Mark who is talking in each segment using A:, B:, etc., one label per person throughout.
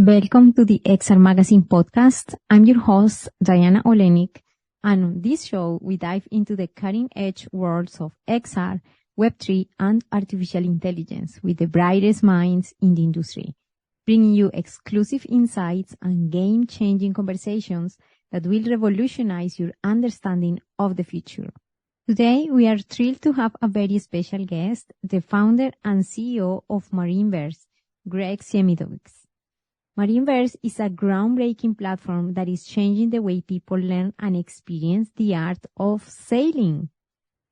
A: Welcome to the XR Magazine podcast. I'm your host, Diana Olenik, and on this show, we dive into the cutting-edge worlds of XR, Web3, and artificial intelligence with the brightest minds in the industry, bringing you exclusive insights and game-changing conversations that will revolutionize your understanding of the future. Today, we are thrilled to have a very special guest, the founder and CEO of MarineVerse, Greg Dziemidowicz. MarineVerse is a groundbreaking platform that is changing the way people learn and experience the art of sailing.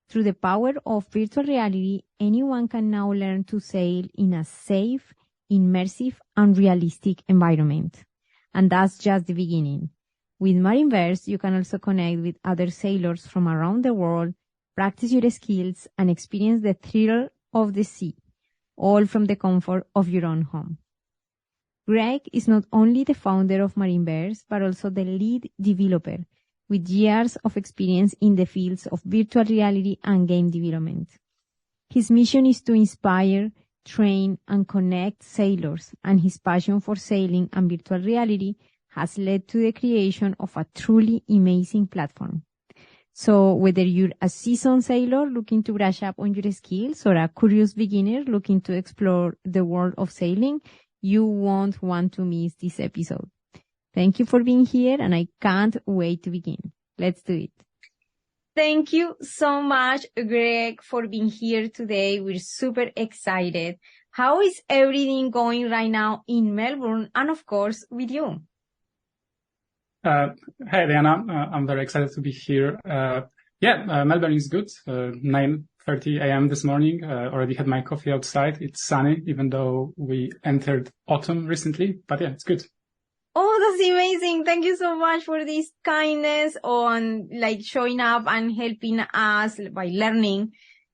A: Through the power of virtual reality, anyone can now learn to sail in a safe, immersive, and realistic environment. And that's just the beginning. With MarineVerse, you can also connect with other sailors from around the world, practice your skills, and experience the thrill of the sea, all from the comfort of your own home. Greg is not only the founder of MarineVerse, but also the lead developer, with years of experience in the fields of virtual reality and game development. His mission is to inspire, train, and connect sailors, and his passion for sailing and virtual reality has led to the creation of a truly amazing platform. So whether you're a seasoned sailor looking to brush up on your skills or a curious beginner looking to explore the world of sailing, you won't want to miss this episode. Thank you for being here, and I can't wait to begin. Let's do it. Thank you so much, Greg, for being here today. We're super excited. How is everything going right now in Melbourne and, of course, with you?
B: Hey, Diana. I'm very excited to be here. Melbourne is good. 9:30 a.m. this morning. Already had my coffee outside. It's sunny, even though we entered autumn recently. But yeah, it's good.
A: Oh, that's amazing. Thank you so much for this kindness on showing up and helping us by learning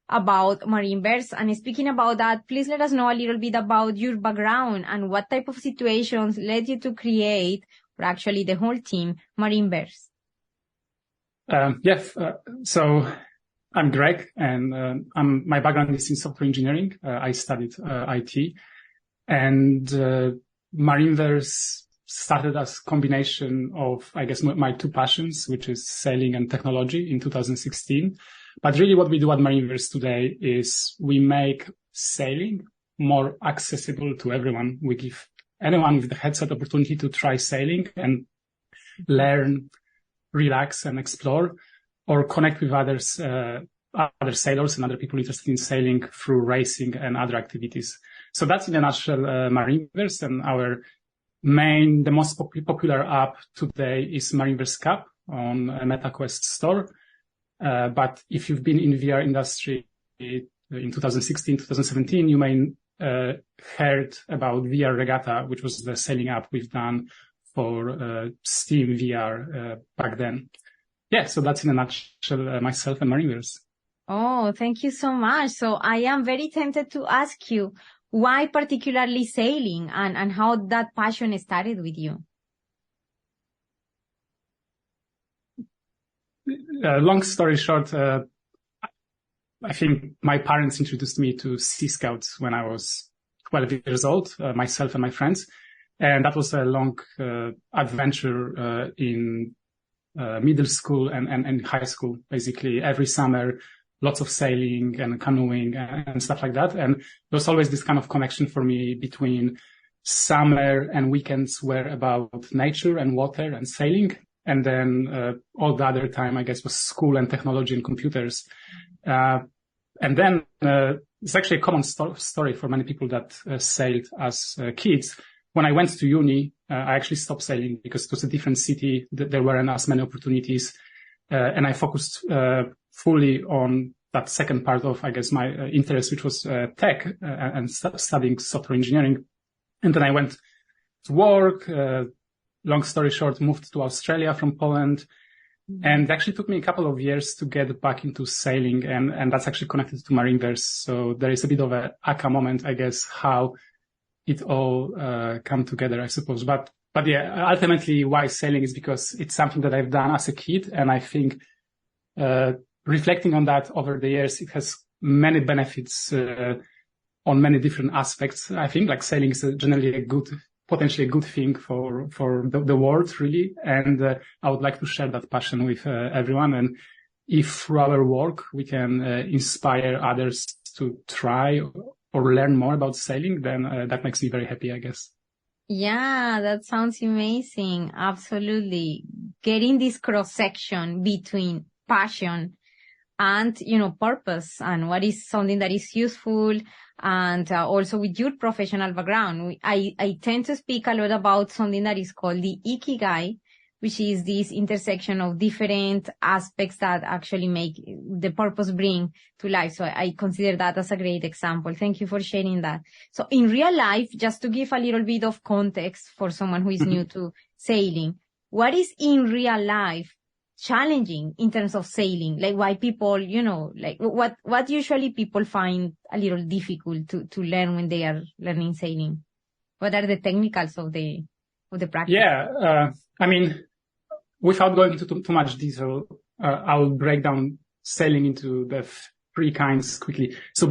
A: about MarineVerse. And speaking about that, please let us know a little bit about your background and what type of situations led you to create, or actually the whole team, MarineVerse.
B: So I'm Greg, and my background is in software engineering. I studied IT, and MarineVerse started as a combination of, I guess, my two passions, which is sailing and technology, in 2016. But really what we do at MarineVerse today is we make sailing more accessible to everyone. We give anyone with the headset opportunity to try sailing and learn, relax, and explore, or connect with other sailors and other people interested in sailing through racing and other activities. So that's in a nutshell MarineVerse, and the most popular app today is MarineVerse Cup on MetaQuest store. But if you've been in the VR industry in 2016, 2017, you may heard about VR Regatta, which was the sailing app we've done for Steam VR back then. Yeah, so that's in a nutshell myself and MarineVerse.
A: Oh, thank you so much. So I am very tempted to ask you, why particularly sailing, and how that passion started with you?
B: Long story short, I think my parents introduced me to Sea Scouts when I was 12 years old, myself and my friends. And that was a long adventure in middle school and high school. Basically, every summer, lots of sailing and canoeing and stuff like that. And there was always this kind of connection for me between summer and weekends were about nature and water and sailing. And then all the other time, I guess, was school and technology and computers. And then it's actually a common story for many people that sailed as kids. When I went to uni, I actually stopped sailing because it was a different city. There weren't as many opportunities. And I focused fully on that second part of, I guess, my interest, which was tech and studying software engineering. And then I went to work. Long story short, moved to Australia from Poland. And it actually took me a couple of years to get back into sailing. And that's actually connected to MarineVerse. So there is a bit of a aha moment, I guess, how it all come together, I suppose. But yeah, ultimately why sailing is because it's something that I've done as a kid. And I think reflecting on that over the years, it has many benefits on many different aspects. I think like sailing is generally a good potentially a good thing for the world, really. And I would like to share that passion with everyone. And if through our work we can inspire others to try or learn more about sailing, then that makes me very happy, I guess.
A: Yeah, that sounds amazing. Absolutely. Getting this cross section between passion and, purpose, and what is something that is useful, and also with your professional background. I tend to speak a lot about something that is called the ikigai, which is this intersection of different aspects that actually make the purpose bring to life. So I consider that as a great example. Thank you for sharing that. So in real life, just to give a little bit of context for someone who is new to sailing, what is in real life challenging in terms of sailing? Like why people, what usually people find a little difficult to learn when they are learning sailing? What are the technicals of the practice?
B: Yeah. Without going into too much detail, I'll break down sailing into the three kinds quickly. So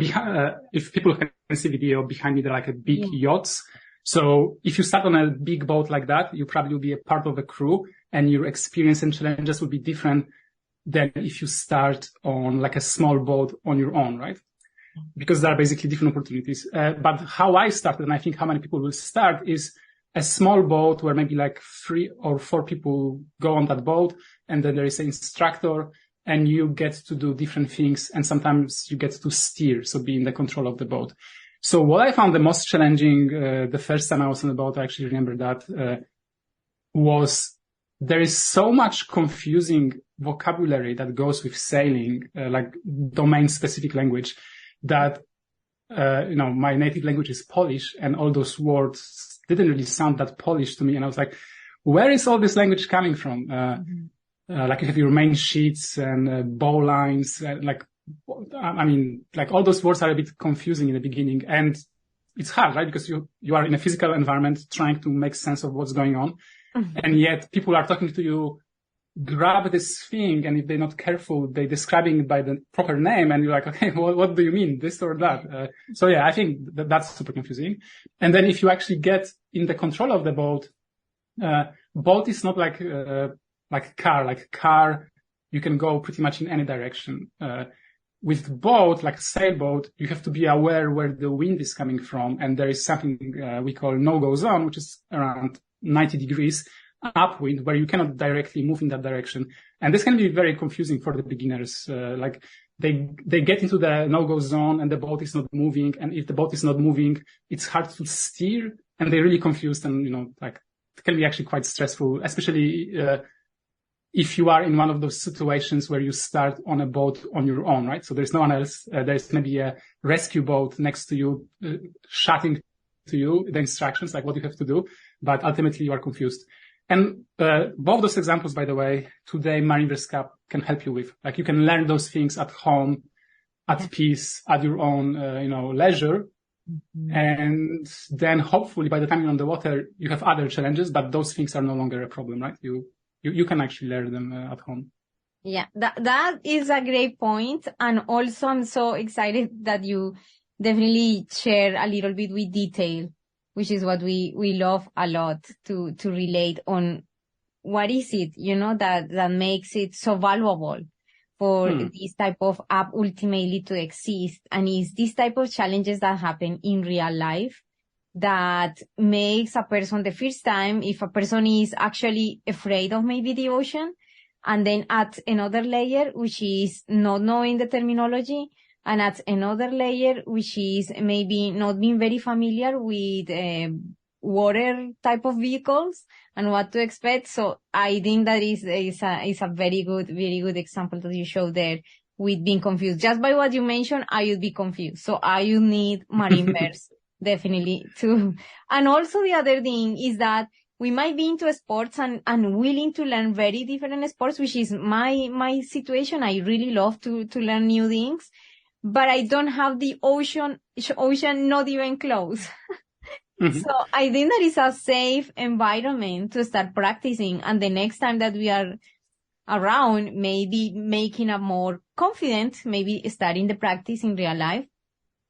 B: if people can see the video behind me, they're like a big yachts. So if you start on a big boat like that, you probably will be a part of a crew, and your experience and challenges will be different than if you start on like a small boat on your own, right? Because there are basically different opportunities. But how I started, and I think how many people will start, is a small boat where maybe like 3 or 4 people go on that boat, and then there is an instructor, and you get to do different things, and sometimes you get to steer, so be in the control of the boat. So what I found the most challenging the first time I was on the boat, I actually remember that, was there is so much confusing vocabulary that goes with sailing, like domain-specific language, that my native language is Polish, and all those words didn't really sound that Polish to me. And I was like, where is all this language coming from? Like you have your main sheets and bow lines, all those words are a bit confusing in the beginning, and it's hard, right? Because you are in a physical environment trying to make sense of what's going on. And yet people are talking to you, grab this thing, and if they're not careful, they're describing it by the proper name, and you're like, okay, what do you mean, this or that? So yeah, I think that's super confusing. And then if you actually get in the control of the boat, boat is not like a car. Like car, you can go pretty much in any direction. With boat, like a sailboat, you have to be aware where the wind is coming from, and there is something we call no-go zone, which is around 90 degrees upwind, where you cannot directly move in that direction. And this can be very confusing for the beginners. They get into the no-go zone and the boat is not moving. And if the boat is not moving, it's hard to steer, and they're really confused, and, it can be actually quite stressful, especially, if you are in one of those situations where you start on a boat on your own, right? So there's no one else. There's maybe a rescue boat next to you, shouting to you the instructions, like what you have to do, but ultimately you are confused. And both those examples, by the way, today MarineVerse Cup can help you with. Like you can learn those things at home, at peace, at your own, leisure. And then hopefully by the time you're on the water, you have other challenges, but those things are no longer a problem, right? You can actually learn them at home.
A: Yeah, that is a great point. And also I'm so excited that you definitely share a little bit with detail, which is what we love a lot to relate on what is it, that makes it so valuable for this type of app ultimately to exist. And it's this type of challenges that happen in real life that makes a person the first time, if a person is actually afraid of maybe the ocean, and then at another layer, which is not knowing the terminology, and at another layer, which is maybe not being very familiar with water type of vehicles and what to expect. So I think that is a very good example that you show there with being confused. Just by what you mentioned, I would be confused. So I would need MarineVerse definitely too. And also the other thing is that we might be into sports and willing to learn very different sports, which is my situation. I really love to learn new things, but I don't have the ocean not even close. So I think that is a safe environment to start practicing. And the next time that we are around, maybe making a more confident, maybe starting the practice in real life.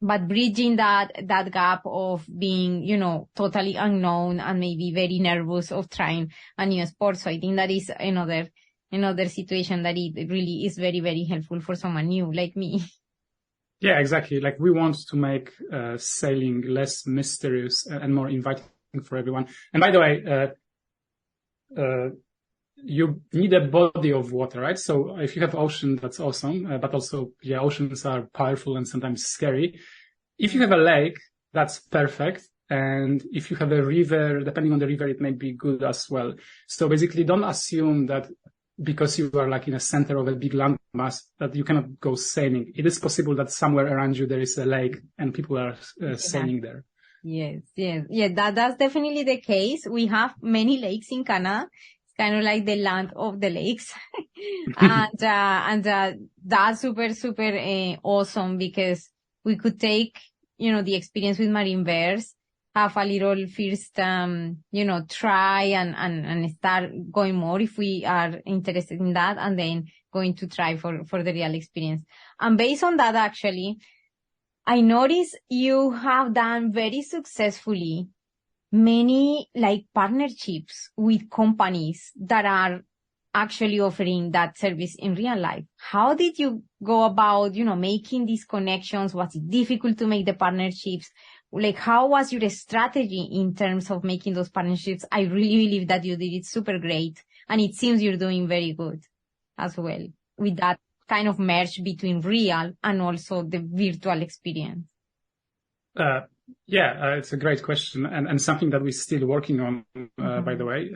A: but bridging that gap of being, totally unknown and maybe very nervous of trying a new sport. So I think that is another situation that it really is very, very helpful for someone new like me.
B: Yeah, exactly. Like we want to make sailing less mysterious and more inviting for everyone. And by the way, you need a body of water, right? So if you have ocean, that's awesome. But also, yeah, oceans are powerful and sometimes scary. If you have a lake, that's perfect. And if you have a river, depending on the river, it may be good as well. So basically, don't assume that because you are like in a center of a big landmass that you cannot go sailing. It is possible that somewhere around you there is a lake and people are sailing there.
A: Yes. Yeah, that's definitely the case. We have many lakes in Canada. It's kind of like the land of the lakes. and that's super, super awesome because we could take, the experience with MarineVerse, have a little first, try and start going more if we are interested in that, and then going to try for the real experience. And based on that, actually, I noticed you have done very successfully many like partnerships with companies that are actually offering that service in real life. How did you go about, making these connections? Was it difficult to make the partnerships? Like, how was your strategy in terms of making those partnerships? I really believe that you did it super great. And it seems you're doing very good as well with that kind of merge between real and also the virtual experience.
B: It's a great question and something that we're still working on, by the way.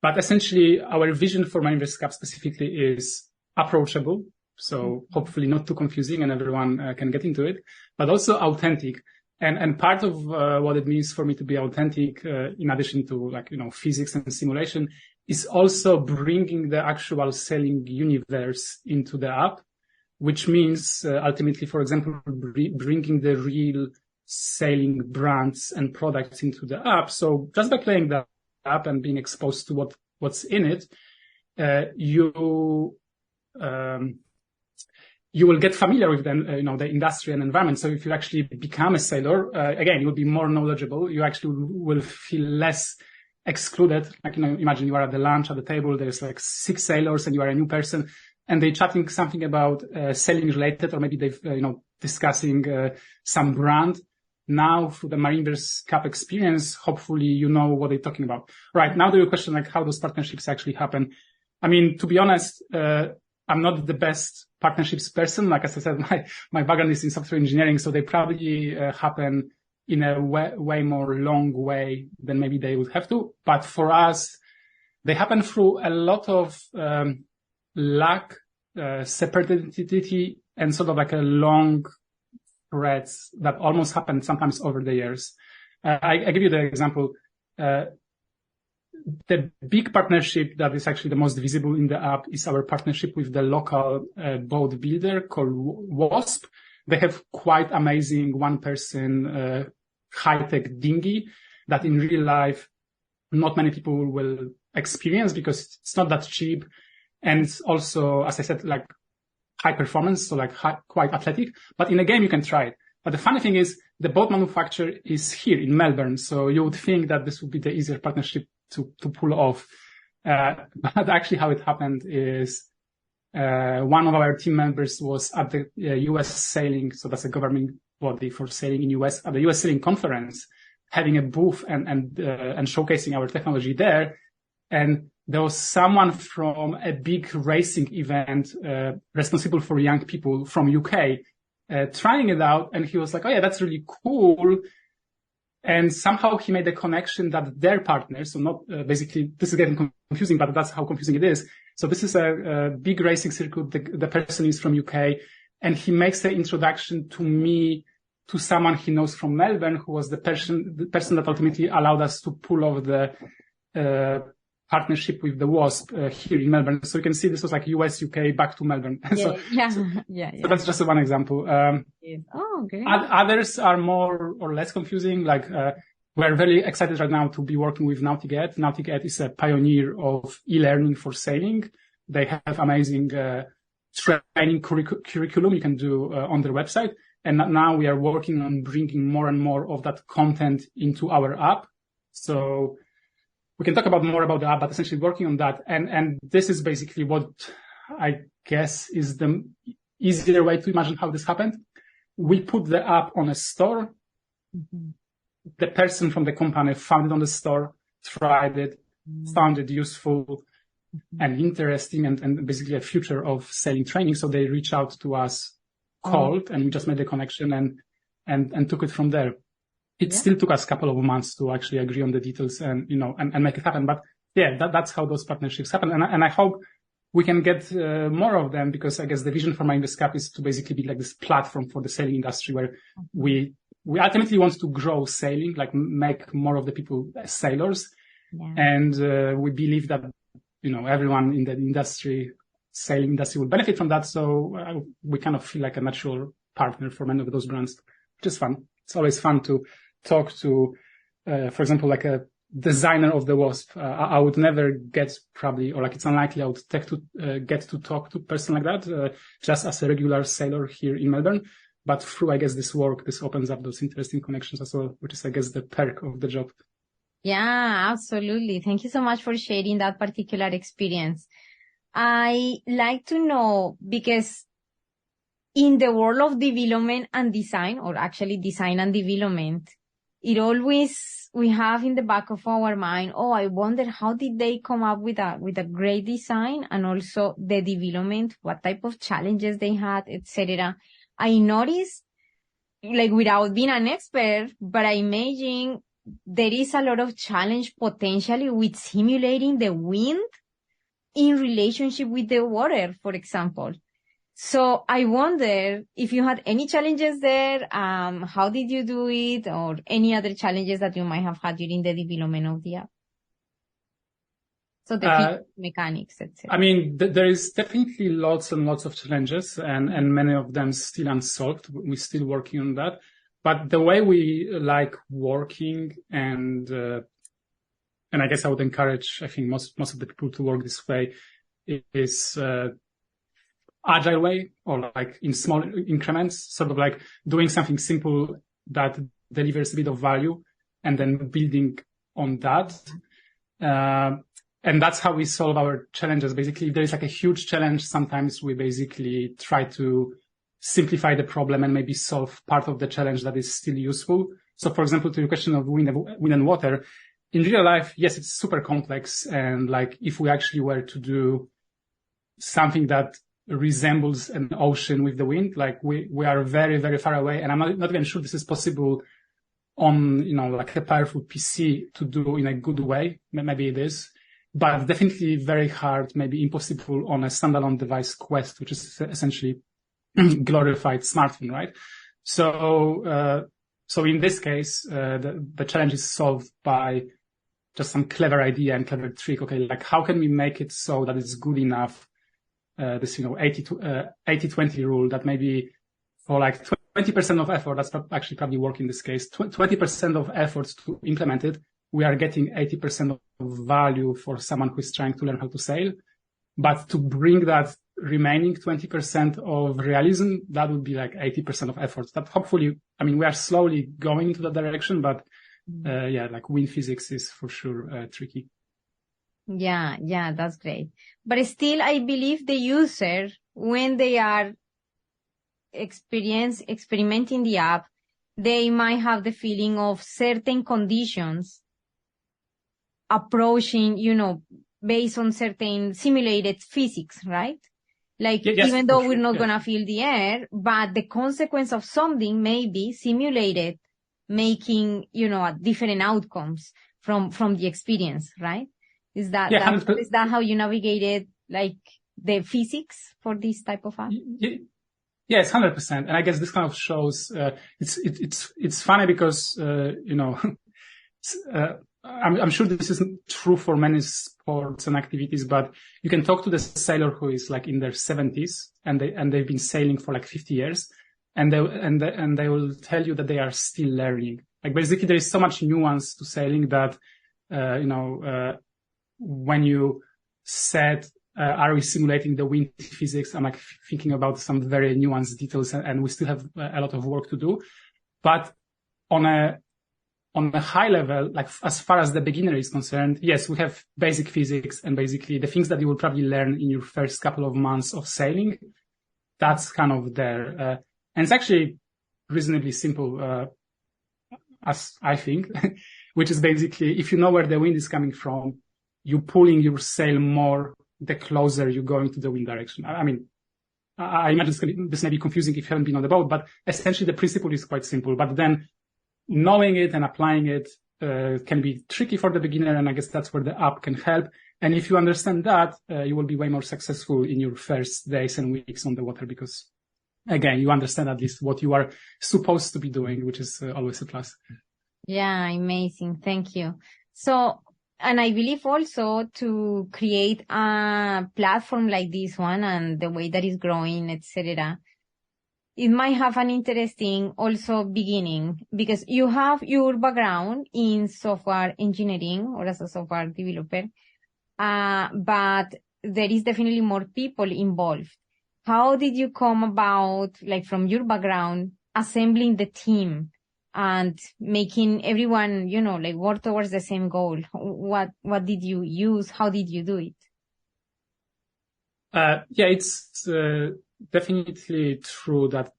B: But essentially, our vision for MarineVerse Cup specifically is approachable. So hopefully not too confusing and everyone can get into it, but also authentic. And part of what it means for me to be authentic, in addition to physics and simulation, is also bringing the actual sailing universe into the app, which means ultimately, for example, bringing the real sailing brands and products into the app. So just by playing the app and being exposed to what's in it, you will get familiar with the industry and environment. So if you actually become a sailor, again, you'll be more knowledgeable. You actually will feel less excluded. Imagine you are at the lunch at the table. There's like 6 sailors and you are a new person and they're chatting something about sailing related, or maybe they've, discussing some brand. Now through the MarineVerse Cup experience, hopefully you know what they're talking about. Right. Now to your question, like how those partnerships actually happen. I mean, to be honest, I'm not the best partnerships person. Like as I said, my background is in software engineering, so they probably happen in a way more long way than maybe they would have to. But for us, they happen through a lot of luck, separatity, and sort of like a long threads that almost happen sometimes over the years. I give you the example. The big partnership that is actually the most visible in the app is our partnership with the local boat builder called Wasp. They have quite amazing one-person high-tech dinghy that in real life not many people will experience because it's not that cheap. And also, as I said, like high performance, so like quite athletic. But in a game, you can try it. But the funny thing is, the boat manufacturer is here in Melbourne. So you would think that this would be the easier partnership to pull off. But actually how it happened is one of our team members was at the US Sailing, so that's a government body for sailing in US, at the US Sailing Conference, having a booth and showcasing our technology there. And there was someone from a big racing event responsible for young people from UK trying it out. And he was like, oh yeah, that's really cool. And somehow he made a connection that their partners, so not basically, this is getting confusing, but that's how confusing it is. So this is a big racing circuit. The person is from UK, and he makes the introduction to me to someone he knows from Melbourne, who was the person that ultimately allowed us to pull off the partnership with the Wasp here in Melbourne. So you can see this was like US, UK, back to Melbourne. So that's just one example.
A: Oh, okay.
B: Others are more or less confusing. Like we're very excited right now to be working with Nautic. Nautic is a pioneer of e-learning for sailing. They have amazing training curriculum you can do on their website. And now we are working on bringing more and more of that content into our app. So we can talk more about the app, but essentially working on that. And this is basically what I guess is the easier way to imagine how this happened. We put the app on a store. Mm-hmm. The person from the company found it on the store, tried it, found it useful and interesting and basically a future of sailing training. So they reached out to us, called, and we just made the connection and took it from there. It still took us a couple of months to actually agree on the details and make it happen. But yeah, that's how those partnerships happen. And I hope we can get more of them, because I guess the vision for MarineVerse Cup is to basically be like this platform for the sailing industry where we ultimately want to grow sailing, like make more of the people sailors. Yeah. And we believe that, everyone in the industry, sailing industry, will benefit from that. So we kind of feel like a natural partner for many of those brands, which is fun. It's always fun to talk to, for example, like a designer of the Wasp. I would never get it's unlikely I would get to talk to a person like that, just as a regular sailor here in Melbourne. But through, I guess, this opens up those interesting connections as well, which is, I guess, the perk of the job.
A: Yeah, absolutely. Thank you so much for sharing that particular experience. I like to know, because in the world of development and design, or actually design and development, we have in the back of our mind, I wonder how did they come up with a great design, and also the development, what type of challenges they had, etc. I noticed, like, without being an expert, but I imagine there is a lot of challenge potentially with simulating the wind in relationship with the water, for example. So I wonder if you had any challenges there, how did you do it, or any other challenges that you might have had during the development of the app? So the mechanics, etc.
B: I mean, there is definitely lots and lots of challenges, and many of them still unsolved. We're still working on that. But the way we like working, and I guess I would encourage, I think, most of the people to work this way, is agile way, or like in small increments, sort of like doing something simple that delivers a bit of value and then building on that. And that's how we solve our challenges. Basically, if there is like a huge challenge, sometimes we basically try to simplify the problem and maybe solve part of the challenge that is still useful. So, for example, to your question of wind and water, in real life, yes, it's super complex. And like, if we actually were to do something that resembles an ocean with the wind, like we are very, very far away. And I'm not even sure this is possible on, like a powerful PC to do in a good way. Maybe it is, but definitely very hard, maybe impossible on a standalone device, Quest, which is essentially glorified smartphone, right? So in this case, the challenge is solved by just some clever idea and clever trick. Okay, like how can we make it so that it's good enough? This 80-20 rule, that maybe for like 20% of effort, that's actually probably work in this case, 20% of efforts to implement it, we are getting 80% of value for someone who is trying to learn how to sail. But to bring that remaining 20% of realism, that would be like 80% of effort. That hopefully, I mean, we are slowly going into that direction, but like wind physics is for sure tricky.
A: Yeah, that's great. But still, I believe the user, when they are experimenting the app, they might have the feeling of certain conditions approaching, based on certain simulated physics, right? Like, yes, even though we're not gonna feel the air, but the consequence of something may be simulated, making, different outcomes from the experience, right? Is that how you navigated, like, the physics for this type of app?
B: Yes, 100%. And I guess this kind of shows, it's funny because, I'm sure this isn't true for many sports and activities, but you can talk to the sailor who is like in their 70s and they've been sailing for like 50 years and they will tell you that they are still learning. Like, basically there is so much nuance to sailing that, when you set Are we simulating the wind physics? I'm like thinking about some very nuanced details, and we still have a lot of work to do. But on a high level, like as far as the beginner is concerned, yes, we have basic physics and basically the things that you will probably learn in your first couple of months of sailing. That's kind of there. And it's actually reasonably simple, as I think, which is basically if you know where the wind is coming from, you're pulling your sail more the closer you're going to the wind direction. I mean, I imagine this may be confusing if you haven't been on the boat, but essentially the principle is quite simple. But then knowing it and applying it can be tricky for the beginner, and I guess that's where the app can help. And if you understand that, you will be way more successful in your first days and weeks on the water because, again, you understand at least what you are supposed to be doing, which is always a plus.
A: Yeah, amazing. Thank you. So, and I believe also to create a platform like this one and the way that it's growing, etc., it might have an interesting also beginning because you have your background in software engineering or as a software developer, but there is definitely more people involved. How did you come about, like from your background, assembling the team and making everyone, like work towards the same goal? What did you use? How did you do it?
B: Yeah, it's definitely true that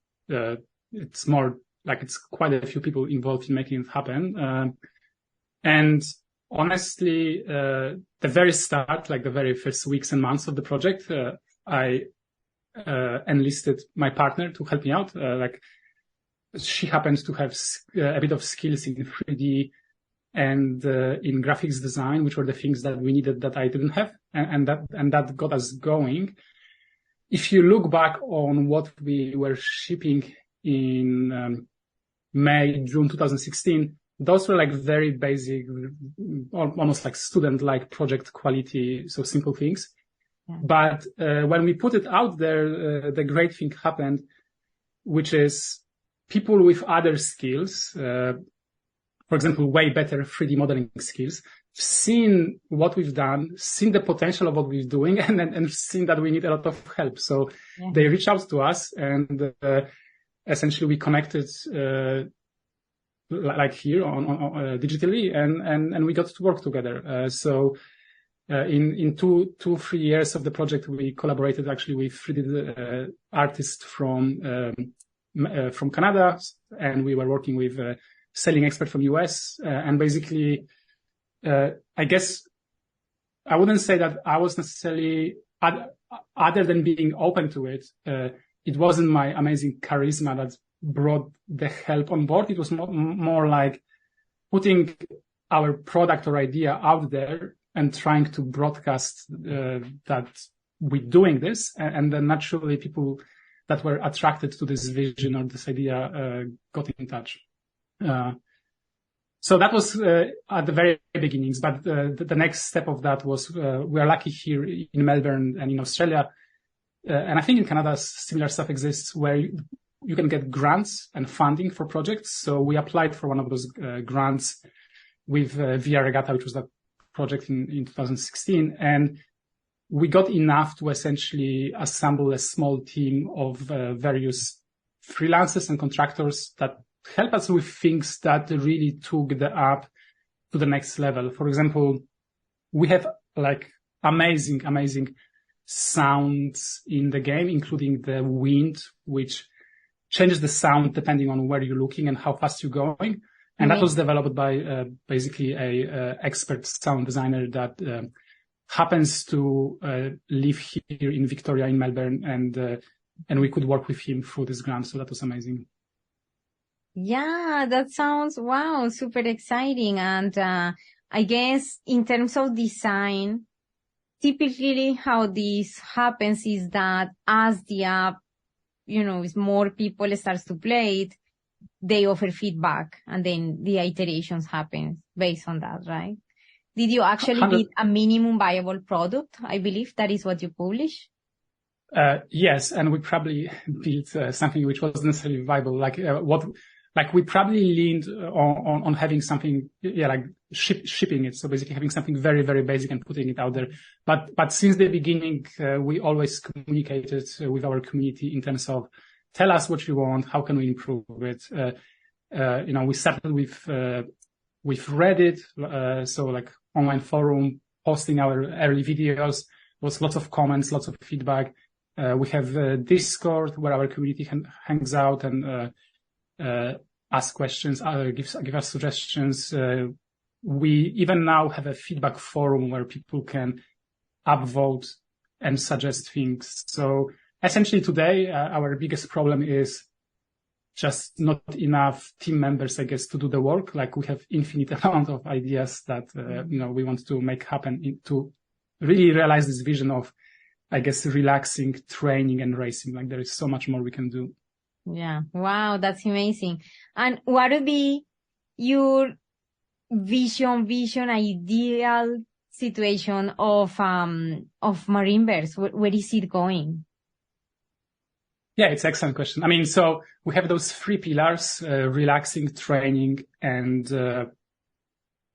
B: it's more like it's quite a few people involved in making it happen. And honestly, the very start, like the very first weeks and months of the project, I enlisted my partner to help me out. Like she happens to have a bit of skills in 3D and in graphics design, which were the things that we needed that I didn't have, and that got us going. If you look back on what we were shipping in June 2016, those were like very basic, almost like student-like project quality, so simple things. Yeah. But when we put it out there, the great thing happened, which is people with other skills, for example, way better 3D modeling skills, seen what we've done, seen the potential of what we're doing, and seen that we need a lot of help. So they reached out to us, and essentially we connected like here on digitally, and we got to work together. So in 2-3 years of the project, we collaborated actually with 3D artists from Canada, and we were working with sailing expert from US, and basically, I guess I wouldn't say that I was necessarily, other than being open to it, it wasn't my amazing charisma that brought the help on board. It was more like putting our product or idea out there and trying to broadcast that we're doing this. And then naturally people that were attracted to this vision or this idea got in touch. So that was at the very beginnings, but the next step of that was we are lucky here in Melbourne and in Australia, and I think in Canada similar stuff exists where you can get grants and funding for projects. So we applied for one of those grants with Via Regatta, which was that project in 2016, and we got enough to essentially assemble a small team of various freelancers and contractors that help us with things that really took the app to the next level. For example, we have like amazing sounds in the game, including the wind, which changes the sound depending on where you're looking and how fast you're going. And that was developed by basically a expert sound designer that happens to live here in Victoria in Melbourne, and we could work with him through this grant. So that was amazing.
A: Yeah, that sounds, wow, super exciting. And I guess in terms of design, typically how this happens is that as the app, as more people starts to play it, they offer feedback and then the iterations happen based on that, right? Did you actually build a minimum viable product? I believe that is what you publish. Yes,
B: and we probably built something which wasn't necessarily viable. Like like we probably leaned on having something, like shipping it. So basically having something very, very basic and putting it out there. But since the beginning, we always communicated with our community in terms of tell us what you want. How can we improve it? We started with Reddit. So like online forum, posting our early videos. There was lots of comments, lots of feedback. We have Discord where our community hangs out and ask questions, give us suggestions. We even now have a feedback forum where people can upvote and suggest things. So essentially today, our biggest problem is just not enough team members, I guess, to do the work. Like we have infinite amount of ideas that, we want to make happen to really realize this vision of, I guess, relaxing, training and racing. Like there is so much more we can do.
A: Yeah. Wow. That's amazing. And what would be your vision, ideal situation of MarineVerse? Where is it going?
B: Yeah, it's an excellent question. I mean, so we have those three pillars, relaxing, training, and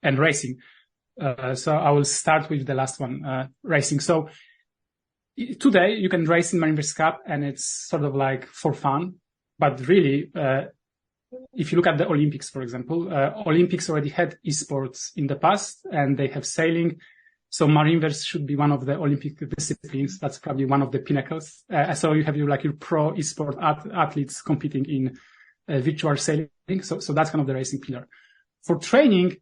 B: racing. So I will start with the last one, racing. So today you can race in MarineVerse Cup and it's sort of like for fun. But really, if you look at the Olympics, for example, Olympics already had esports in the past and they have sailing. So MarineVerse should be one of the Olympic disciplines. That's probably one of the pinnacles. So you have your pro esport athletes competing in virtual sailing. So that's kind of the racing pillar. For training,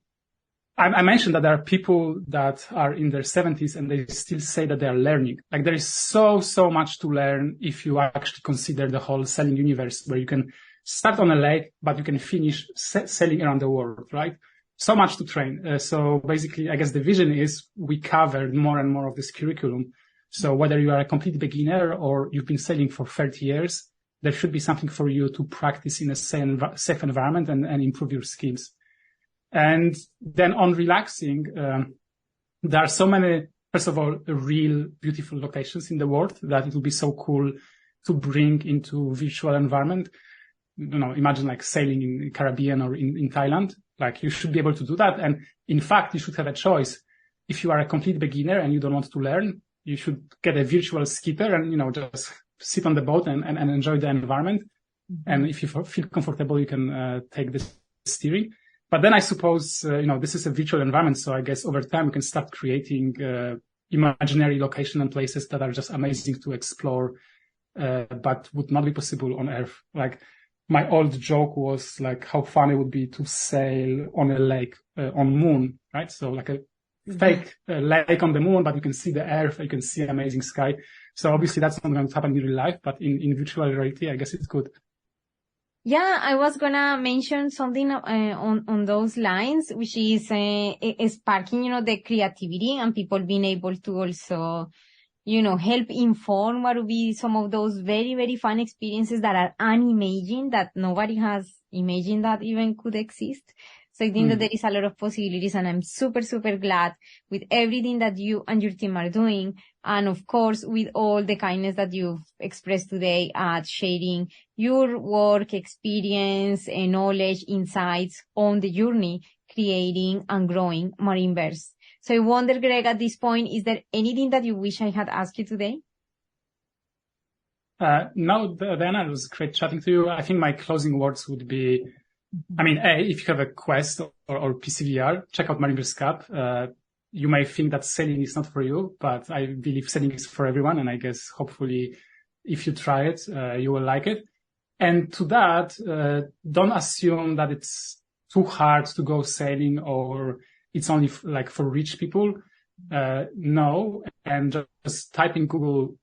B: I mentioned that there are people that are in their 70s and they still say that they are learning. Like there is so much to learn if you actually consider the whole sailing universe where you can start on a lake, but you can finish sailing around the world, right? So much to train. So basically, I guess the vision is we covered more and more of this curriculum. So whether you are a complete beginner or you've been sailing for 30 years, there should be something for you to practice in a safe environment and improve your skills. And then on relaxing, there are so many, first of all, real beautiful locations in the world that it will be so cool to bring into virtual environment. Imagine like sailing in the Caribbean or in Thailand. Like you should be able to do that. And in fact, you should have a choice. If you are a complete beginner and you don't want to learn, you should get a virtual skipper and, just sit on the boat and enjoy the environment. Mm-hmm. And if you feel comfortable, you can take the steering. But then I suppose, this is a virtual environment. So I guess over time we can start creating imaginary locations and places that are just amazing to explore, but would not be possible on Earth. Like my old joke was like how fun it would be to sail on a lake on Moon, right? So like a fake lake on the Moon, but you can see the Earth, you can see amazing sky. So obviously that's not going to happen in real life, but in virtual reality, I guess it's good.
A: Yeah, I was gonna mention something on those lines, which is sparking, the creativity and people being able to also, help inform what would be some of those very, very fun experiences that are unimagined, that nobody has imagined that even could exist. So I think that there is a lot of possibilities, and I'm super, super glad with everything that you and your team are doing. And of course, with all the kindness that you've expressed today at sharing your work, experience, and knowledge, insights on the journey, creating and growing MarineVerse. So I wonder, Greg, at this point, is there anything that you wish I had asked you today?
B: No, Diana, it was great chatting to you. I think my closing words would be, if you have a Quest or PCVR, check out MarineVerse Cup. You may think that sailing is not for you, but I believe sailing is for everyone. And I guess hopefully if you try it, you will like it. And to that, don't assume that it's too hard to go sailing or it's only like for rich people. No. And just type in Google,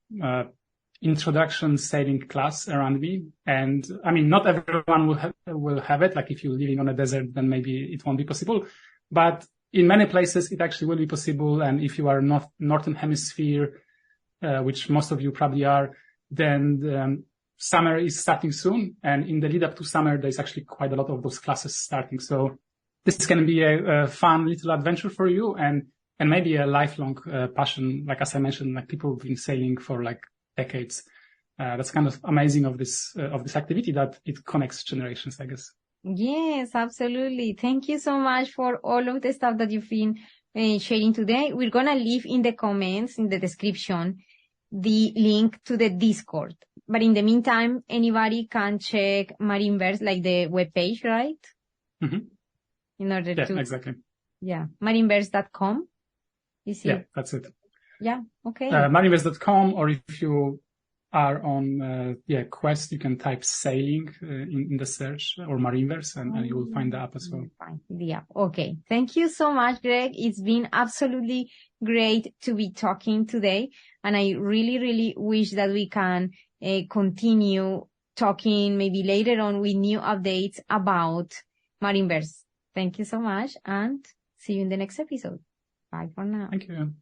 B: introduction sailing class around me. And not everyone will have it. Like if you're living on a desert, then maybe it won't be possible, but in many places it actually will be possible. And if you are not Northern Hemisphere, which most of you probably are, then summer is starting soon. And in the lead up to summer, there's actually quite a lot of those classes starting. So this can be a fun little adventure for you and maybe a lifelong passion. Like as I mentioned, like people have been sailing for like decades. That's kind of amazing of this activity that it connects generations, I guess.
A: Yes, absolutely. Thank you so much for all of the stuff that you've been sharing today. We're going to leave in the comments, in the description, the link to the Discord. But in the meantime, anybody can check MarineVerse, like the webpage, right?
B: Mm-hmm.
A: In order to...
B: exactly.
A: Yeah, MarineVerse.com. Is it?
B: Yeah, that's it.
A: Yeah, okay.
B: MarineVerse.com, or if you are on Quest, you can type sailing in the search, or MarineVerse, and you will find the app as well.
A: Find the app. Okay. Thank you so much, Greg. It's been absolutely great to be talking today. And I really, really wish that we can continue talking maybe later on with new updates about MarineVerse. Thank you so much, and see you in the next episode. Bye for now.
B: Thank you.